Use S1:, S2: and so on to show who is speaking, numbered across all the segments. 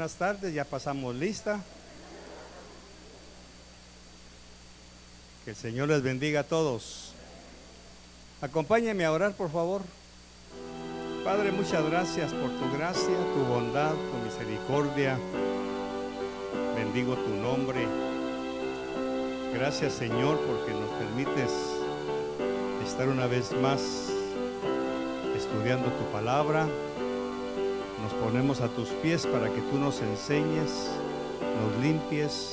S1: Buenas tardes, ya pasamos lista. Que el Señor les bendiga a todos. Acompáñenme a orar, por favor. Padre, muchas gracias por tu gracia, tu bondad, tu misericordia. Bendigo tu nombre. Gracias, Señor, porque nos permites estar una vez más estudiando tu palabra. Nos ponemos a tus pies para que tú nos enseñes, nos limpies,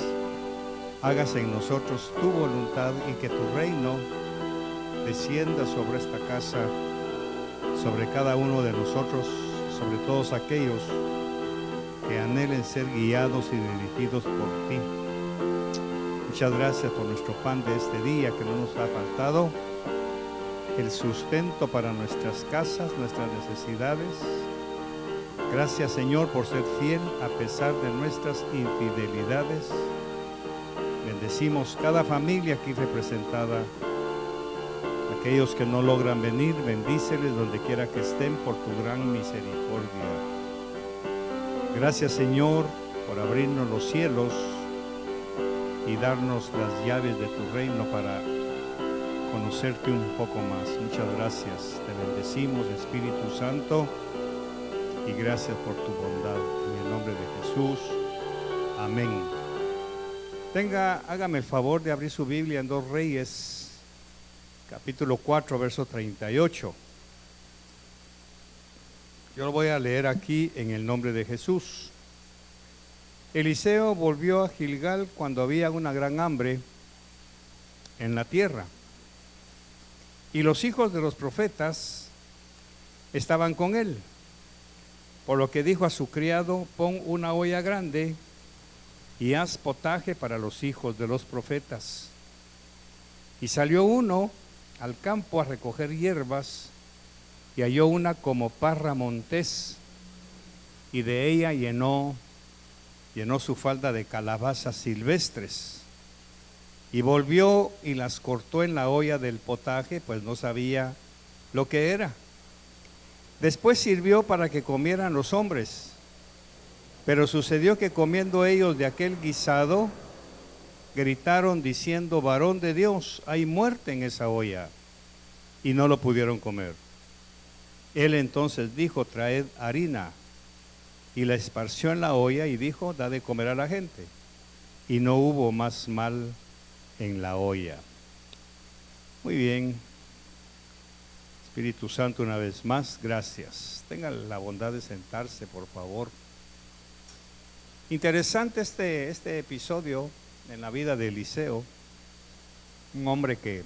S1: hagas en nosotros tu voluntad y que tu reino descienda sobre esta casa, sobre cada uno de nosotros, sobre todos aquellos que anhelen ser guiados y dirigidos por ti. Muchas gracias por nuestro pan de este día que no nos ha faltado, el sustento para nuestras casas, nuestras necesidades. Gracias, Señor, por ser fiel a pesar de nuestras infidelidades. Bendecimos cada familia aquí representada. Aquellos que no logran venir, bendíceles donde quiera que estén por tu gran misericordia. Gracias, Señor, por abrirnos los cielos y darnos las llaves de tu reino para conocerte un poco más. Muchas gracias. Te bendecimos, Espíritu Santo, y gracias por tu bondad. En el nombre de Jesús. Amén. Hágame el favor de abrir su Biblia en 2 Reyes, capítulo 4, verso 38. Yo lo voy a leer aquí en el nombre de Jesús. Eliseo volvió a Gilgal cuando había una gran hambre en la tierra. Y los hijos de los profetas estaban con él. Por lo que dijo a su criado: pon una olla grande y haz potaje para los hijos de los profetas. Y salió uno al campo a recoger hierbas y halló una como parra montés, y de ella llenó su falda de calabazas silvestres. Y volvió y las cortó en la olla del potaje, pues no sabía lo que era. Después sirvió para que comieran los hombres. Pero sucedió que comiendo ellos de aquel guisado, gritaron diciendo: varón de Dios, hay muerte en esa olla. Y no lo pudieron comer. Él entonces dijo: traed harina. Y la esparció en la olla y dijo: da de comer a la gente. Y no hubo más mal en la olla. Muy bien. Espíritu Santo, una vez más, gracias. Tenga la bondad de sentarse, por favor. Interesante este episodio en la vida de Eliseo, un hombre que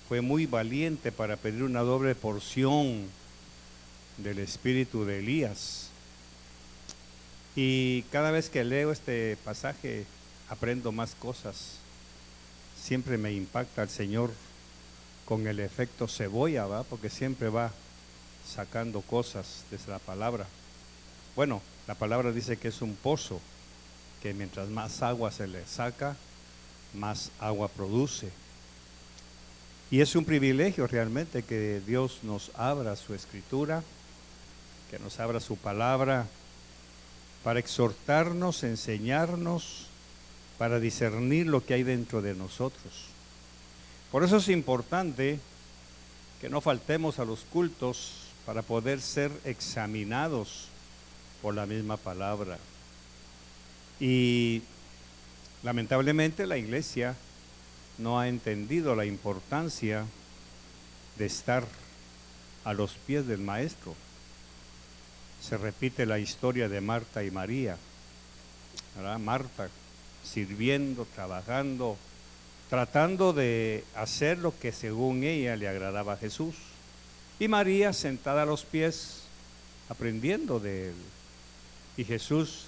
S1: fue muy valiente para pedir una doble porción del espíritu de Elías. Y cada vez que leo este pasaje aprendo más cosas. Siempre me impacta el Señor con el efecto cebolla, ¿va? Porque siempre va sacando cosas desde la palabra. Bueno, la palabra dice que es un pozo, que mientras más agua se le saca, más agua produce. Y es un privilegio realmente que Dios nos abra su escritura, que nos abra su palabra para exhortarnos, enseñarnos, para discernir lo que hay dentro de nosotros. Por eso es importante que no faltemos a los cultos para poder ser examinados por la misma palabra. Y lamentablemente la iglesia no ha entendido la importancia de estar a los pies del maestro. Se repite la historia de Marta y María, ¿verdad? Marta sirviendo, trabajando, tratando de hacer lo que según ella le agradaba a Jesús. Y María sentada a los pies, aprendiendo de él. Y Jesús,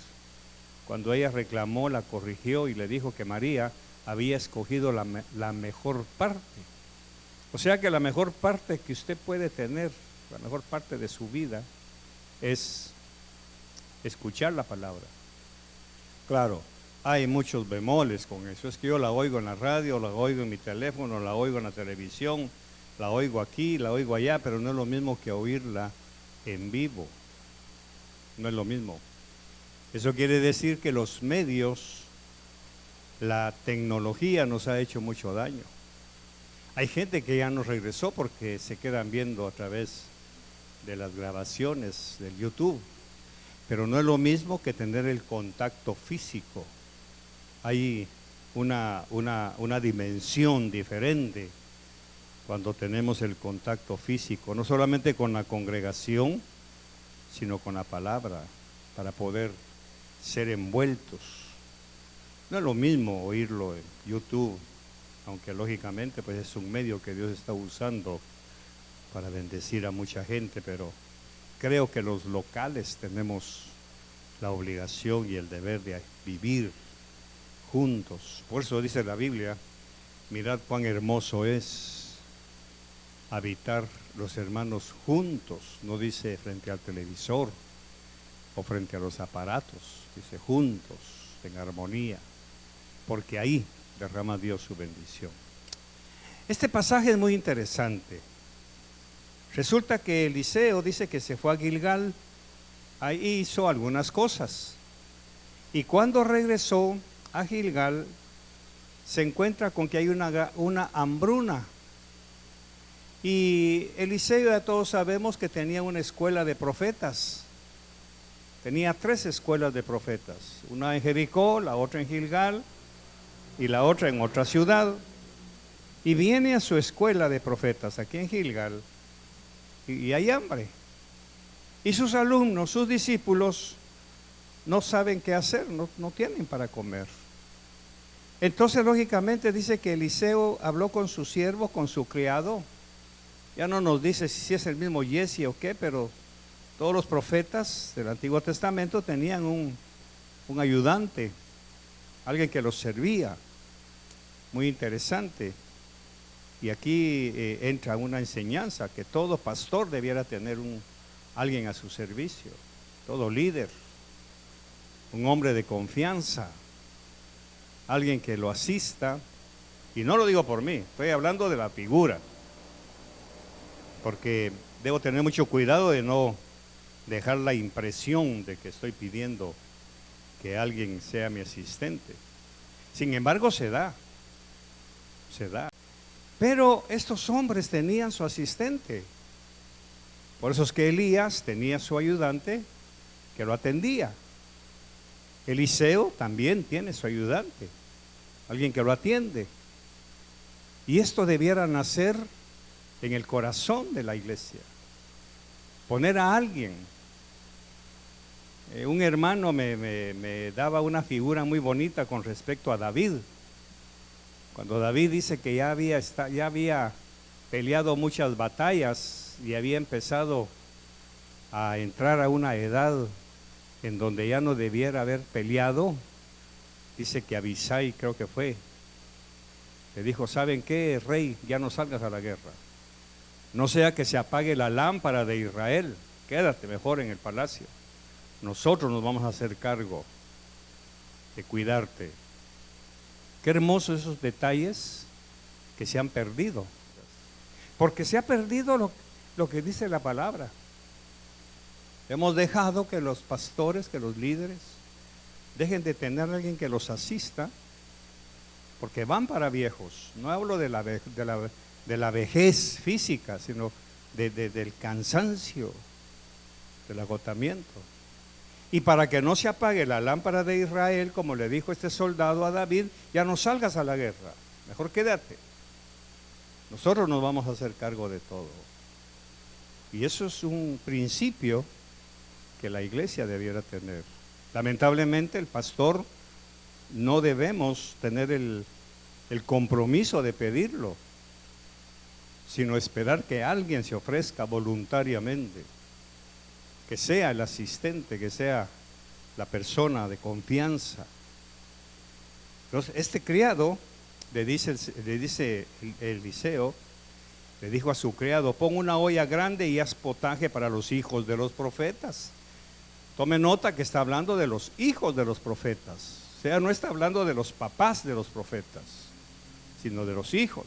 S1: cuando ella reclamó, la corrigió y le dijo que María había escogido la mejor parte. O sea que la mejor parte que usted puede tener, la mejor parte de su vida, es escuchar la palabra. Claro, hay muchos bemoles con eso. Es que yo la oigo en la radio, la oigo en mi teléfono, la oigo en la televisión, la oigo aquí, la oigo allá, pero no es lo mismo que oírla en vivo. No es lo mismo. Eso quiere decir que los medios, la tecnología nos ha hecho mucho daño. Hay gente que ya no regresó porque se quedan viendo a través de las grabaciones del YouTube, pero no es lo mismo que tener el contacto físico. Hay una dimensión diferente cuando tenemos el contacto físico, no solamente con la congregación, sino con la palabra, para poder ser envueltos. No es lo mismo oírlo en YouTube, aunque lógicamente pues es un medio que Dios está usando para bendecir a mucha gente, pero creo que los locales tenemos la obligación y el deber de vivir juntos. Por eso dice la Biblia, mirad cuán hermoso es habitar los hermanos juntos, no dice frente al televisor o frente a los aparatos, dice juntos, en armonía, porque ahí derrama Dios su bendición. Este pasaje es muy interesante. Resulta que Eliseo dice que se fue a Gilgal, ahí hizo algunas cosas, y cuando regresó a Gilgal se encuentra con que hay una hambruna. Y Eliseo, ya todos sabemos que tenía una escuela de profetas. Tenía 3 escuelas de profetas, una en Jericó, la otra en Gilgal y la otra en otra ciudad. Y viene a su escuela de profetas aquí en Gilgal y hay hambre. Y sus alumnos, sus discípulos, no saben qué hacer, no tienen para comer. Entonces, lógicamente, dice que Eliseo habló con su siervo, con su criado. Ya no nos dice si es el mismo Giezi o qué, pero todos los profetas del Antiguo Testamento tenían un ayudante, alguien que los servía. Muy interesante. Y aquí entra una enseñanza que todo pastor debiera tener alguien a su servicio, todo líder, un hombre de confianza, alguien que lo asista. Y no lo digo por mí, estoy hablando de la figura, porque debo tener mucho cuidado de no dejar la impresión de que estoy pidiendo que alguien sea mi asistente. Sin embargo, se da. Pero estos hombres tenían su asistente. Por eso es que Elías tenía su ayudante que lo atendía. Eliseo también tiene su ayudante, alguien que lo atiende. Y esto debiera nacer en el corazón de la iglesia. Poner a alguien. Un hermano me daba una figura muy bonita con respecto a David. Cuando David dice que ya había peleado muchas batallas y había empezado a entrar a una edad en donde ya no debiera haber peleado, dice que Abisai, creo que fue, le dijo: ¿saben qué, rey? Ya no salgas a la guerra. No sea que se apague la lámpara de Israel, quédate mejor en el palacio. Nosotros nos vamos a hacer cargo de cuidarte. Qué hermosos esos detalles que se han perdido, porque se ha perdido lo que dice la palabra. Hemos dejado que los pastores, que los líderes dejen de tener a alguien que los asista, porque van para viejos. No hablo de la vejez física, sino del cansancio, del agotamiento. Y para que no se apague la lámpara de Israel, como le dijo este soldado a David, ya no salgas a la guerra, mejor quédate. Nosotros nos vamos a hacer cargo de todo. Y eso es un principio que la iglesia debiera tener. Lamentablemente el pastor no debemos tener el compromiso de pedirlo, sino esperar que alguien se ofrezca voluntariamente, que sea el asistente, que sea la persona de confianza. Entonces, este criado le dice Eliseo, le dijo a su criado: pon una olla grande y haz potaje para los hijos de los profetas. Tome nota que está hablando de los hijos de los profetas, o sea, no está hablando de los papás de los profetas, sino de los hijos.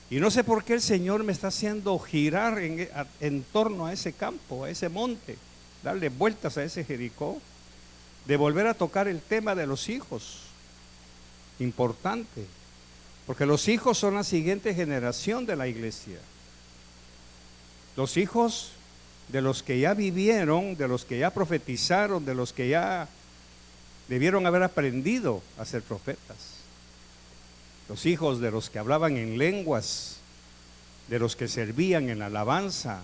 S1: Y no sé por qué el Señor me está haciendo girar en torno a ese campo, a ese monte, darle vueltas a ese Jericó, de volver a tocar el tema de los hijos. Importante, porque los hijos son la siguiente generación de la iglesia. Los hijos de los que ya vivieron, de los que ya profetizaron, de los que ya debieron haber aprendido a ser profetas. Los hijos de los que hablaban en lenguas, de los que servían en la alabanza,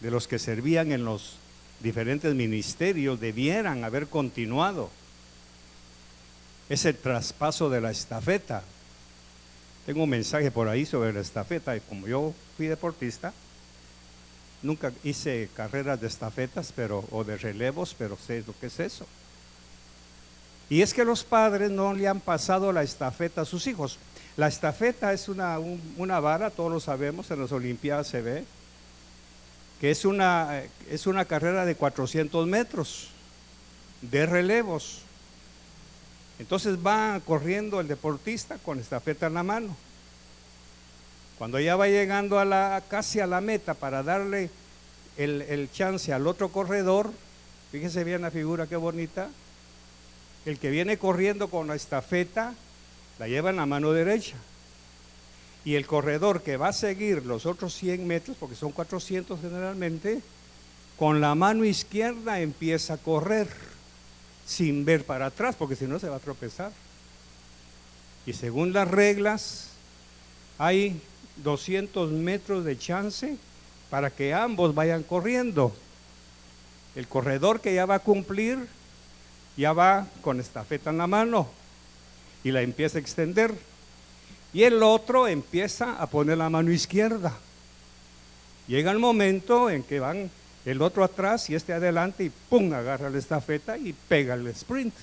S1: de los que servían en los diferentes ministerios, debieran haber continuado ese traspaso de la estafeta. Tengo un mensaje por ahí sobre la estafeta, y como yo fui deportista, nunca hice carreras de estafetas o de relevos, pero sé lo que es eso. Y es que los padres no le han pasado la estafeta a sus hijos. La estafeta es una vara, todos lo sabemos, en las Olimpiadas se ve, que es una carrera de 400 metros de relevos. Entonces va corriendo el deportista con estafeta en la mano. Cuando ya va llegando casi a la meta para darle el chance al otro corredor, fíjese bien la figura, qué bonita. El que viene corriendo con la estafeta la lleva en la mano derecha, y el corredor que va a seguir los otros 100 metros, porque son 400 generalmente, con la mano izquierda empieza a correr sin ver para atrás, porque si no se va a tropezar. Y según las reglas hay 200 metros de chance para que ambos vayan corriendo. El corredor que ya va a cumplir ya va con estafeta en la mano y la empieza a extender, y el otro empieza a poner la mano izquierda. Llega el momento en que van el otro atrás y este adelante, y ¡pum!, agarra la estafeta y pega el sprint.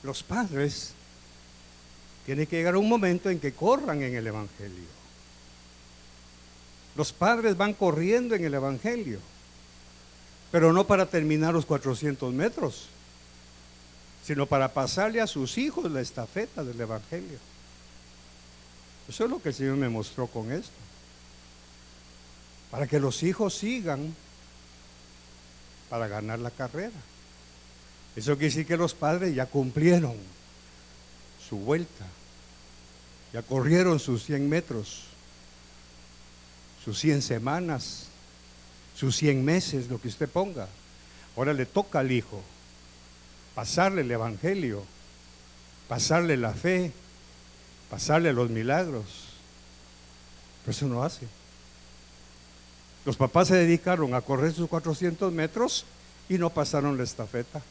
S1: Los padres tienen que llegar a un momento en que corran en el evangelio. Los padres van corriendo en el evangelio, pero no para terminar los 400 metros, sino para pasarle a sus hijos la estafeta del evangelio. Eso es lo que el Señor me mostró con esto, para que los hijos sigan para ganar la carrera. Eso quiere decir que los padres ya cumplieron su vuelta, ya corrieron sus 100 metros, sus 100 semanas, sus 100 meses, lo que usted ponga. Ahora le toca al hijo pasarle el evangelio, pasarle la fe, pasarle los milagros. Pero eso no hace. Los papás se dedicaron a correr sus 400 metros y no pasaron la estafeta.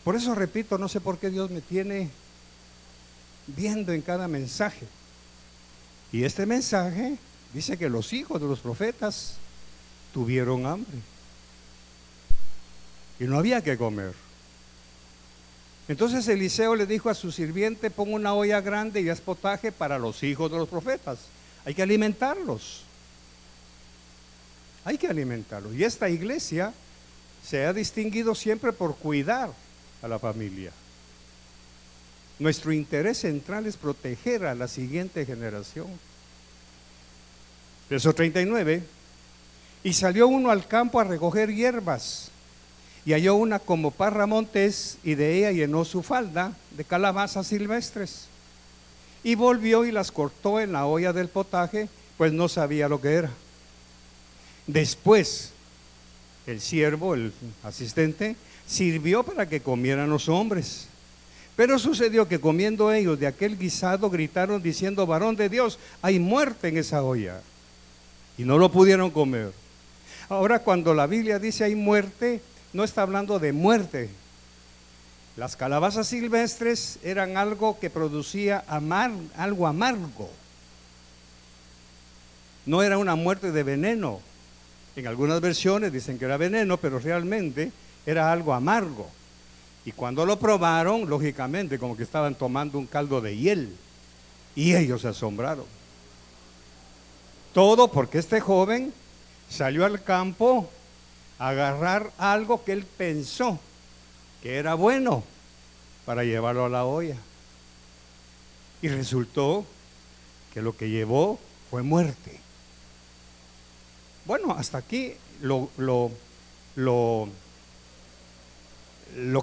S1: Por eso repito, no sé por qué Dios me tiene viendo en cada mensaje. Y este mensaje dice que los hijos de los profetas tuvieron hambre y no había que comer. Entonces Eliseo le dijo a su sirviente: pon una olla grande y haz potaje para los hijos de los profetas. Hay que alimentarlos. Hay que alimentarlos. Y esta iglesia se ha distinguido siempre por cuidar a la familia. Nuestro interés central es proteger a la siguiente generación. Verso 39. Y salió uno al campo a recoger hierbas, y halló una como parra montés, y de ella llenó su falda de calabazas silvestres, y volvió y las cortó en la olla del potaje, pues no sabía lo que era. Después el siervo, el asistente, sirvió para que comieran los hombres. Pero sucedió que comiendo ellos de aquel guisado, gritaron diciendo: varón de Dios, hay muerte en esa olla. Y no lo pudieron comer. Ahora, cuando la Biblia dice hay muerte, no está hablando de muerte. Las calabazas silvestres eran algo que producía algo amargo. No era una muerte de veneno. En algunas versiones dicen que era veneno, pero realmente era algo amargo. Y cuando lo probaron, lógicamente, como que estaban tomando un caldo de hiel, y ellos se asombraron. Todo porque este joven salió al campo a agarrar algo que él pensó que era bueno para llevarlo a la olla. Y resultó que lo que llevó fue muerte. Bueno, hasta aquí lo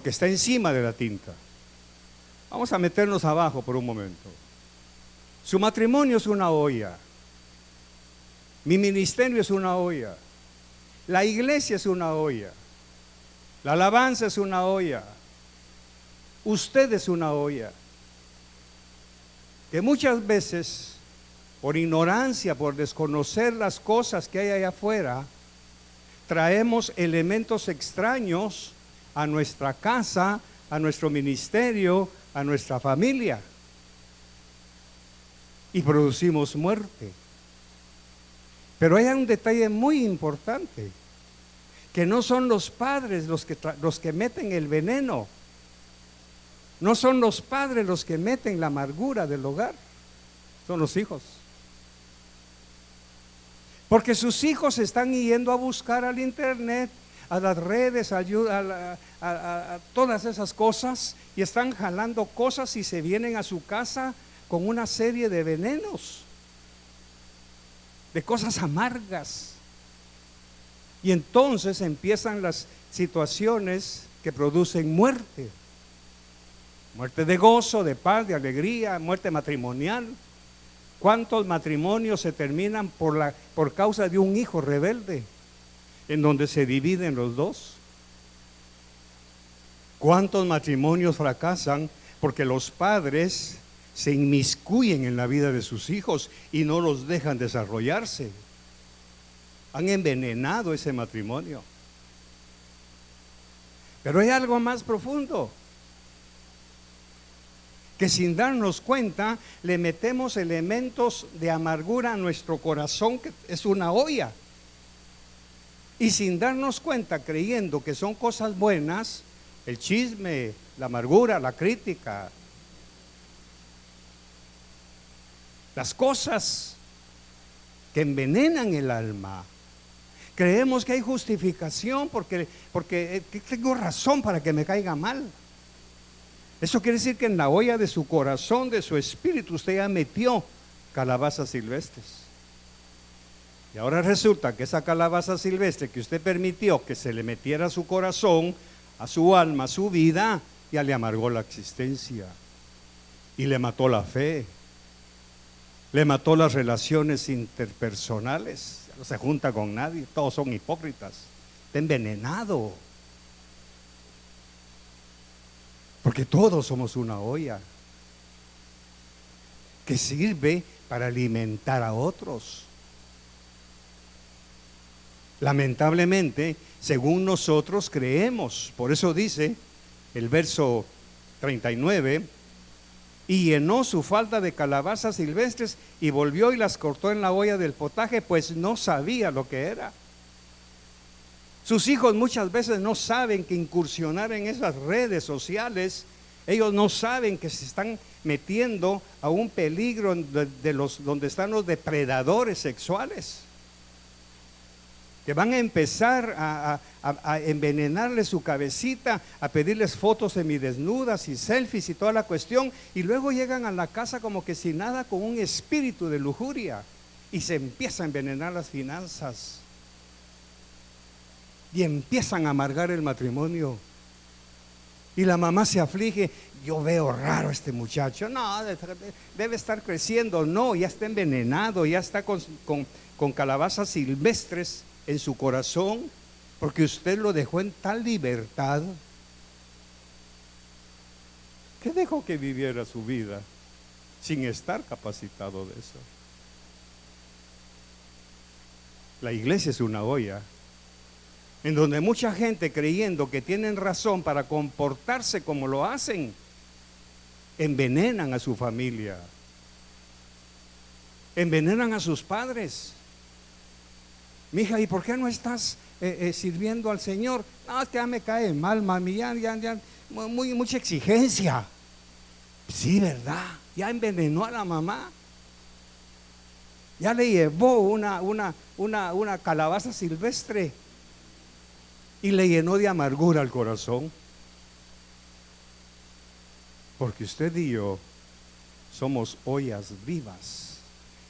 S1: que está encima de la tinta. Vamos a meternos abajo por un momento. Su matrimonio es una olla. Mi ministerio es una olla. La iglesia es una olla. La alabanza es una olla. Usted es una olla. Que muchas veces, por ignorancia, por desconocer las cosas que hay allá afuera, traemos elementos extraños a nuestra casa, a nuestro ministerio, a nuestra familia, y producimos muerte. Pero hay un detalle muy importante, que no son los padres los que meten el veneno, no son los padres los que meten la amargura del hogar, son los hijos. Porque sus hijos están yendo a buscar al internet, a las redes, a todas esas cosas, y están jalando cosas y se vienen a su casa con una serie de venenos, de cosas amargas. Y entonces empiezan las situaciones que producen muerte. Muerte de gozo, de paz, de alegría, muerte matrimonial. ¿Cuántos matrimonios se terminan por causa de un hijo rebelde, en donde se dividen los dos? ¿Cuántos matrimonios fracasan porque los padres se inmiscuyen en la vida de sus hijos y no los dejan desarrollarse? Han envenenado ese matrimonio. Pero hay algo más profundo, que sin darnos cuenta le metemos elementos de amargura a nuestro corazón, que es una olla, y sin darnos cuenta, creyendo que son cosas buenas, el chisme, la amargura, la crítica, las cosas que envenenan el alma. Creemos que hay justificación porque tengo razón para que me caiga mal. Eso quiere decir que en la olla de su corazón, de su espíritu, usted ya metió calabazas silvestres. Y ahora resulta que esa calabaza silvestre que usted permitió que se le metiera a su corazón, a su alma, a su vida, ya le amargó la existencia y le mató la fe, le mató las relaciones interpersonales. No se junta con nadie, todos son hipócritas, está envenenado. Porque todos somos una olla que sirve para alimentar a otros. Lamentablemente, según nosotros creemos, por eso dice el verso 39, y llenó su falda de calabazas silvestres y volvió y las cortó en la olla del potaje, pues no sabía lo que era. Sus hijos muchas veces no saben que incursionar en esas redes sociales, ellos no saben que se están metiendo a un peligro donde están los depredadores sexuales, que van a empezar a envenenarles su cabecita, a pedirles fotos semidesnudas y selfies y toda la cuestión, y luego llegan a la casa como que sin nada, con un espíritu de lujuria, y se empieza a envenenar las finanzas. Y empiezan a amargar el matrimonio. Y la mamá se aflige, yo veo raro a este muchacho, no, debe estar creciendo, no, ya está envenenado, ya está con calabazas silvestres en su corazón, porque usted lo dejó en tal libertad, que dejó que viviera su vida sin estar capacitado de eso. La iglesia es una olla en donde mucha gente, creyendo que tienen razón para comportarse como lo hacen, envenenan a su familia, envenenan a sus padres. Mija, ¿y por qué no estás sirviendo al Señor? No, es que ya me cae mal, mami, ya, mucha exigencia. Sí, ¿verdad? Ya envenenó a la mamá. Ya le llevó una calabaza silvestre y le llenó de amargura el corazón. Porque usted y yo somos ollas vivas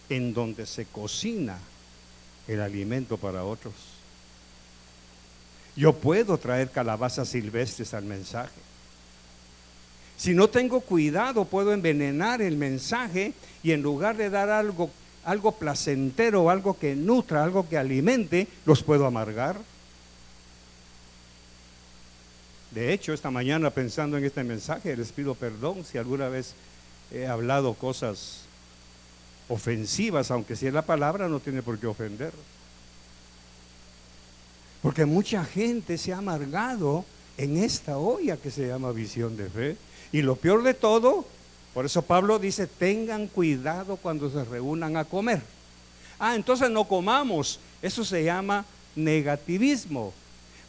S1: en donde se cocina el alimento para otros. Yo puedo traer calabazas silvestres al mensaje. Si no tengo cuidado, puedo envenenar el mensaje y en lugar de dar algo placentero, algo que nutra, algo que alimente, los puedo amargar. De hecho, esta mañana pensando en este mensaje, les pido perdón si alguna vez he hablado cosas ofensivas, aunque si es la palabra no tiene por qué ofender. Porque mucha gente se ha amargado en esta olla que se llama visión de fe. Y lo peor de todo, por eso Pablo dice, tengan cuidado cuando se reúnan a comer. Entonces no comamos. Eso se llama negativismo.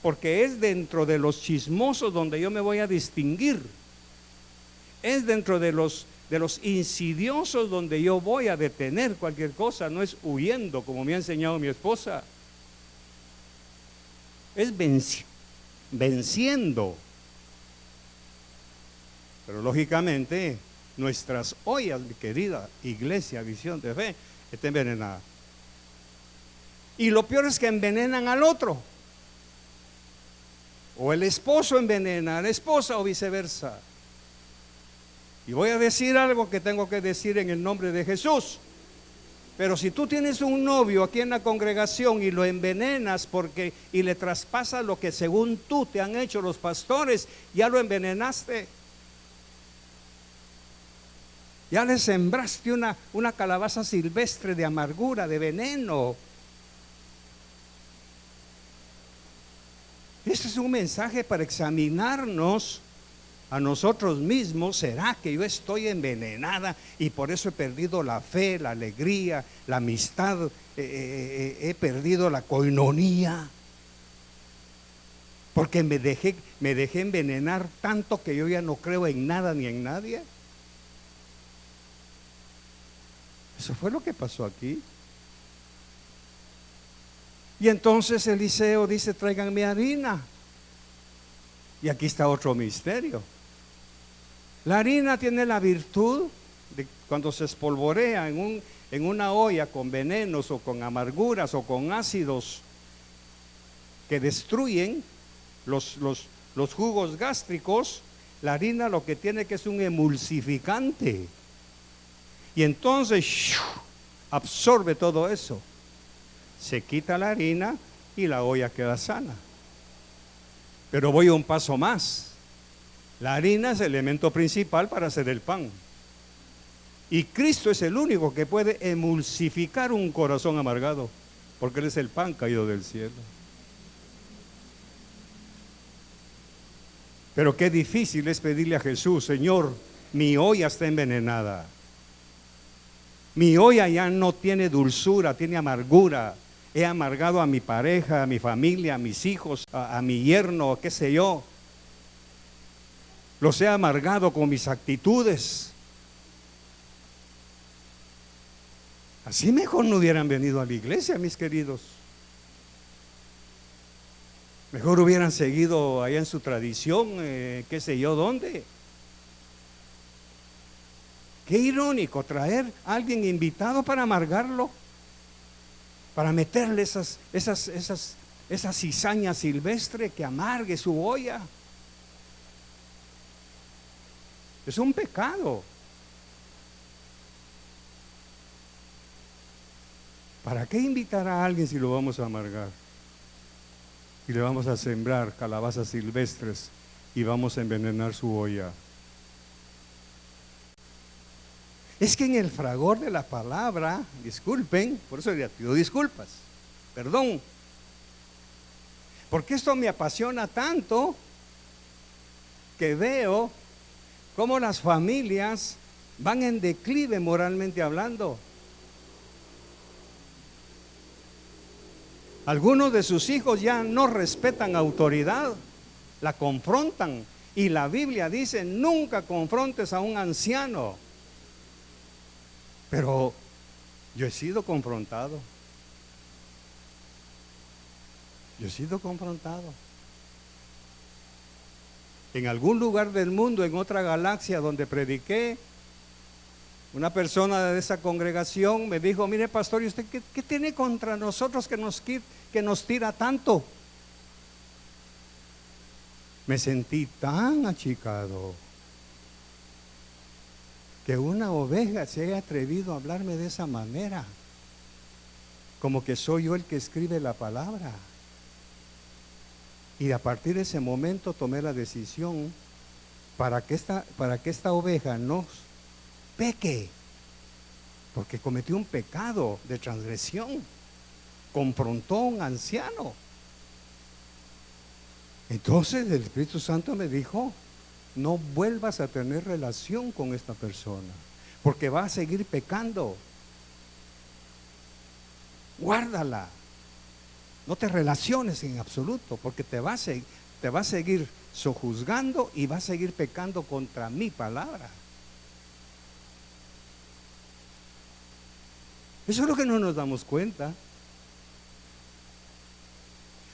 S1: Porque es dentro de los chismosos donde yo me voy a distinguir. Es dentro de los insidiosos donde yo voy a detener cualquier cosa. No es huyendo, como me ha enseñado mi esposa. Es venciendo. Pero lógicamente nuestras ollas, mi querida iglesia, visión de fe, está envenenada. Y lo peor es que envenenan al otro. O el esposo envenena a la esposa o viceversa. Y voy a decir algo que tengo que decir en el nombre de Jesús. Pero si tú tienes un novio aquí en la congregación y lo envenenas y le traspasas lo que según tú te han hecho los pastores, ya lo envenenaste. Ya le sembraste una calabaza silvestre de amargura, de veneno. Este es un mensaje para examinarnos a nosotros mismos. ¿Será que yo estoy envenenada y por eso he perdido la fe, la alegría, la amistad, he perdido la coinonía? Porque me dejé envenenar tanto que yo ya no creo en nada ni en nadie. Eso fue lo que pasó aquí. Y entonces Eliseo dice, tráiganme harina. Y aquí está otro misterio. La harina tiene la virtud de cuando se espolvorea en una olla con venenos o con amarguras o con ácidos que destruyen los jugos gástricos, la harina lo que tiene que es un emulsificante. Y entonces absorbe todo eso. Se quita la harina y la olla queda sana. Pero voy un paso más. La harina es el elemento principal para hacer el pan. Y Cristo es el único que puede emulsificar un corazón amargado, porque Él es el pan caído del cielo. Pero qué difícil es pedirle a Jesús, Señor, mi olla está envenenada. Mi olla ya no tiene dulzura, tiene amargura. He amargado a mi pareja, a mi familia, a mis hijos, a mi yerno, qué sé yo. Los he amargado con mis actitudes. Así mejor no hubieran venido a la iglesia, mis queridos. Mejor hubieran seguido allá en su tradición, qué sé yo, ¿dónde? Qué irónico traer a alguien invitado para amargarlo, para meterle esa cizaña silvestre que amargue su olla. Es un pecado. ¿Para qué invitar a alguien si lo vamos a amargar? Y le vamos a sembrar calabazas silvestres y vamos a envenenar su olla. Es que en el fragor de la palabra, disculpen, por eso le pido disculpas, perdón, porque esto me apasiona tanto que veo cómo las familias van en declive moralmente hablando. Algunos de sus hijos ya no respetan autoridad, la confrontan, y la Biblia dice, nunca confrontes a un anciano. Pero yo he sido confrontado. Yo he sido confrontado. En algún lugar del mundo, en otra galaxia donde prediqué, Una persona de esa congregación me dijo: mire, pastor, ¿y usted qué tiene contra nosotros que nos tira tanto? Me sentí tan achicado que una oveja se haya atrevido a hablarme de esa manera, como que soy yo el que escribe la palabra. Y a partir de ese momento tomé la decisión para que esta oveja no peque, porque cometió un pecado de transgresión, confrontó a un anciano. Entonces el Espíritu Santo me dijo: no vuelvas a tener relación con esta persona, porque va a seguir pecando. Guárdala, no te relaciones en absoluto, porque te va a seguir sojuzgando y va a seguir pecando contra mi palabra. Eso es lo que no nos damos cuenta,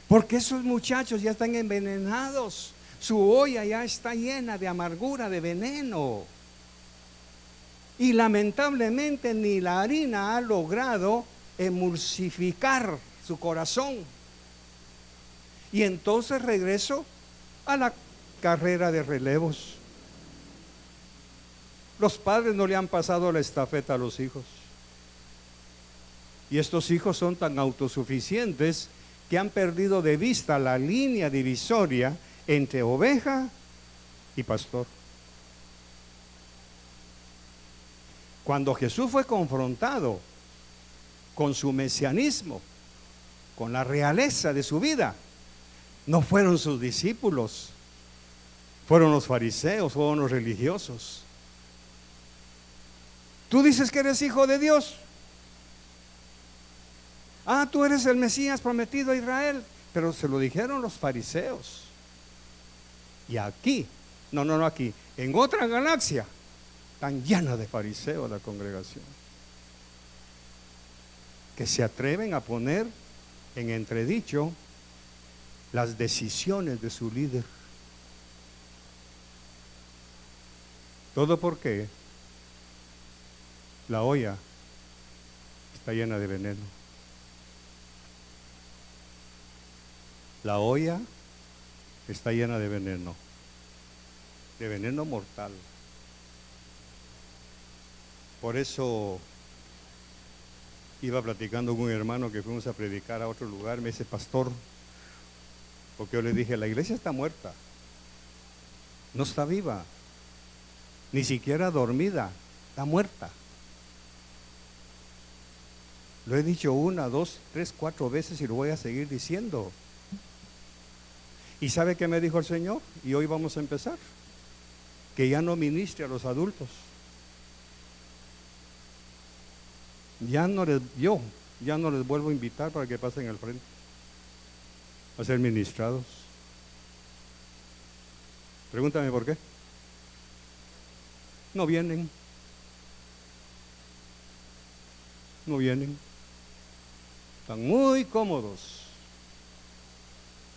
S1: porque esos muchachos ya están envenenados. Su olla ya está llena de amargura, de veneno. Y lamentablemente ni la harina ha logrado emulsificar su corazón. Y entonces regreso a la carrera de relevos. Los padres no le han pasado la estafeta a los hijos. Y estos hijos son tan autosuficientes que han perdido de vista la línea divisoria entre oveja y pastor. Cuando Jesús fue confrontado con su mesianismo, con la realeza de su vida, no fueron sus discípulos, fueron los fariseos, fueron los religiosos. Tú dices que eres hijo de Dios. Tú eres el Mesías prometido a Israel. Pero se lo dijeron los fariseos. Y aquí, no aquí, en otra galaxia, tan llena de fariseos la congregación, que se atreven a poner en entredicho las decisiones de su líder. ¿Todo por qué? La olla está llena de veneno. La olla está llena de veneno mortal. Por eso iba platicando con un hermano que fuimos a predicar a otro lugar. Me dice: pastor, porque yo le dije: la iglesia está muerta, no está viva, ni siquiera dormida, está muerta. Lo he dicho 1, 2, 3, 4 veces y lo voy a seguir diciendo. ¿Y sabe qué me dijo el Señor? Y hoy vamos a empezar: que ya no ministre a los adultos. Ya no les vuelvo a invitar para que pasen al frente a ser ministrados. Pregúntame por qué. No vienen. Están muy cómodos.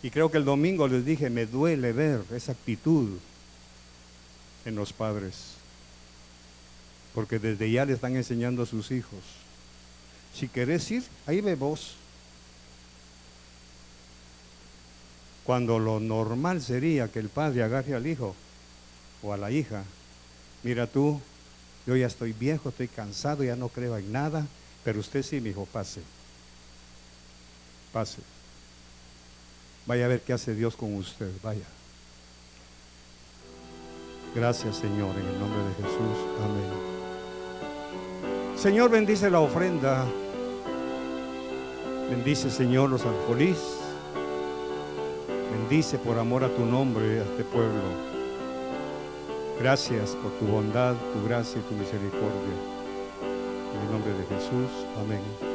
S1: Y creo que el domingo les dije: me duele ver esa actitud en los padres, porque desde ya le están enseñando a sus hijos: si querés ir, ahí ve vos. Cuando lo normal sería que el padre agarre al hijo o a la hija: mira tú, yo ya estoy viejo, estoy cansado, ya no creo en nada, pero usted sí, mi hijo, pase. Vaya a ver qué hace Dios con usted, vaya. Gracias, Señor, en el nombre de Jesús, amén. Señor, bendice la ofrenda. Bendice, Señor, los alfolís. Bendice por amor a tu nombre a este pueblo. Gracias por tu bondad, tu gracia y tu misericordia. En el nombre de Jesús, amén.